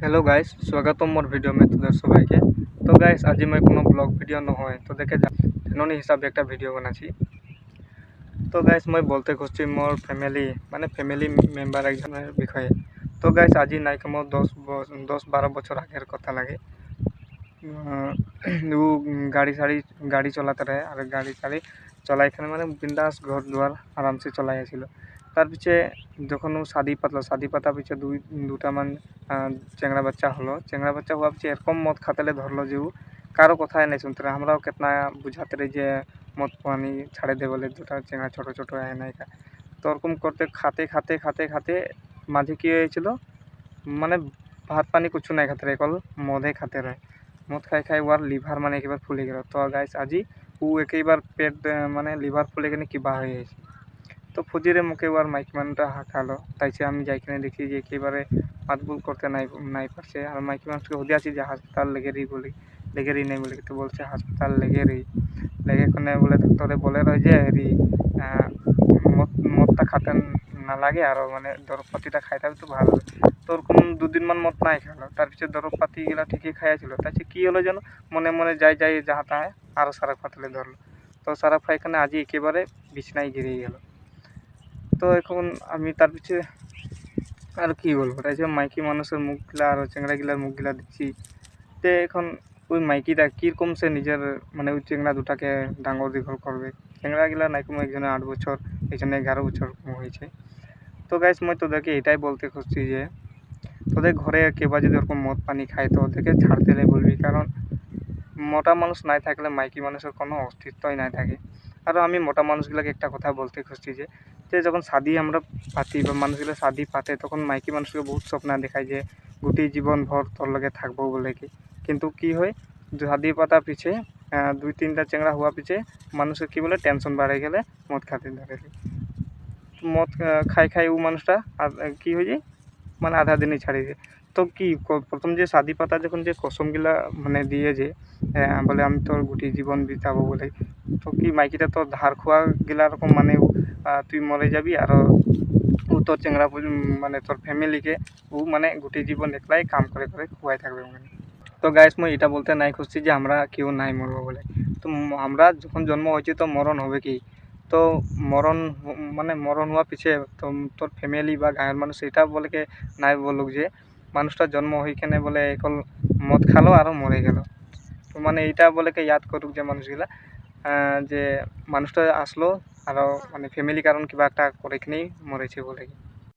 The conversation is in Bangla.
हेलो गाइस, स्वागतम मोर वीडियो में তোদের সবাইকে। তো গাইস আজি মই কোনো ব্লগ ভিডিও নহয় তোদেরকে জাননি হিসাবে একটা ভিডিও বানাচ্ছি। তো গাইস মই বলতে খুঁজছি মোর ফ্যামিলি মেম্বার একজনের বিষয়ে। তো গাইস আজি নাই কমো 10-12 বছর আগের কথা লাগে। ও গাড়ি চলাতে রহে আর গাড়ি চলাইখানে মানে বিন্দাস ঘর দুয়ার আরামসে চলাই আসছিল। তার পিছে যখন ও শাদি পাতা পিছে দুটা চেংড়া বাচ্চা হলো। চেংড়া বাচ্চা হওয়া পিছে এরকম মদ খাতেলে ধরলো যে ও কারো কথাই নাই শুনতে রহে। আমরাও কেতনা বুঝাতে রही যে মদ পানি ছাড়ে দে বলে, দুটা চেংড়া ছোট ছোট है নাইকা। তো ওরকম করতে খাতে মাঝে কি হয়েছিল মানে ভাত পানি কিছু নাই খাতে রहे, কেবল মদে খাতে রहे। মদ খাই ওর লিভার মানে একেবারে ফুলে গেল। তো গাইস আজি ও একেবার পেট মানে লিভার ফুলে গেলে কিবা হয়ে গেছে। তো ফজিরে মুখে ওর মাইকি মানুষটা হাঁকালো, তাইছে আমি যাইখানে দেখি যে একেবারে মাতবুল করতে নাই পারছে। আর মাইকি মানুষকে হুদি আছি যে হাসপাতাল লেগেরি নেই বলে, তো বলছে হাসপাতাল লেগে কোনে বলে ডাক্তারে বলে রয় যে হেরি মদটা খাতে না লাগে আর মানে দরব পাতিটা খাইতে হবে তো ভালো হবে। তো ওরকম 2 দিন মদ নাই খেলো, তার পিছনে দরব পাতিগুলা ঠিকই খাইয়াছিল। তাইছে কি হলো যেন মনে মনে যাই যাহা তাহায় আরও সারাক পাতলে ধরলো। তো সারাক পায়খানে আজি একেবারে বিছনায় গিরে গেল। তো এখন আমি তার পিছে আর কি বলবো, তাইছে মাইকি মানুষের মুখগুলা আর চেংড়াগুলার মুখগুলা দেখছি। তে এখন ওই মাইকিটা কীরকম সে নিজের মানে ওই চেংড়া দুটাকে ডাঙর দীঘল করবে। চেংড়াগুলা নাই কোনো একজনে 8 বছর, একজনে 11 বছর হয়েছে। তো গাইস মই তোদেরকে এটাই বলতে খুঁজছি যে তোদের ঘরে কেউ যদি ওরকম মদ পানি খায় তো ওদেরকে ছাড়তে বলবি, কারণ মোটা মানুষ নাই থাকলে মাইকি মানুষের কোনো অস্তিত্বই নাই থাকে। আর আমি মোটা মানুষগুলোকে একটা কথা বলতে খুঁজছি যে যখন শাদি আমরা পাতি বা মানুষগুলো শাদি পাতে তখন মাইকি মানুষকে বহুত স্বপ্ন দেখায় যে গোটেই জীবনভর তোর লগে থাকবো বলে কি। কিন্তু কি হয় শাদি পাতা পিছে 2-3টা চেংড়া হওয়া পিছে মানুষের কি বলে টেনশন বাড়ে গেলে মদ খাতে ধরে। মদ খাই ও মানুষটা আর কি হয়ে যায় মানে আধা দিনই ছাড়ি যায়। তো কি প্রথম যে শাদি পাতা যখন যে কসমগুলা মানে দিয়ে যে বলে আমি তোর গোটি জীবন বিতাবো বলে, তো কি মাইকিটা তোর ধার খোয়া গেলা রকম মানে তুই মরে যাবি আর ও তোর চেংড়া মানে তোর ফ্যামিলিকে ও মানে গোটি জীবন একলাই কাম করে খুয়াই থাকবে মানে। তো গাইস মই এটা বলতে নাই খুঁজছি যে আমরা কেউ নাই মরবো বলে। তো আমরা যখন জন্ম হয়েছি তো মরণ হবে কি। তো মরণ হওয়া পিছে তো তোর ফ্যামিলি বা গাঁয়ের মানুষ এটা বলে কে নাই বলুক যে মানুষটা জন্ম হইখানে বলে একল মদ খালো আর মরে গেল। তো মানে এইটা বলে কে ইয়াদ করুক যে মানুষগুলা যে মানুষটা আসলো আর মানে ফ্যামিলি কারণ কিবা একটা করে কিনেই মরেছে বলে কি।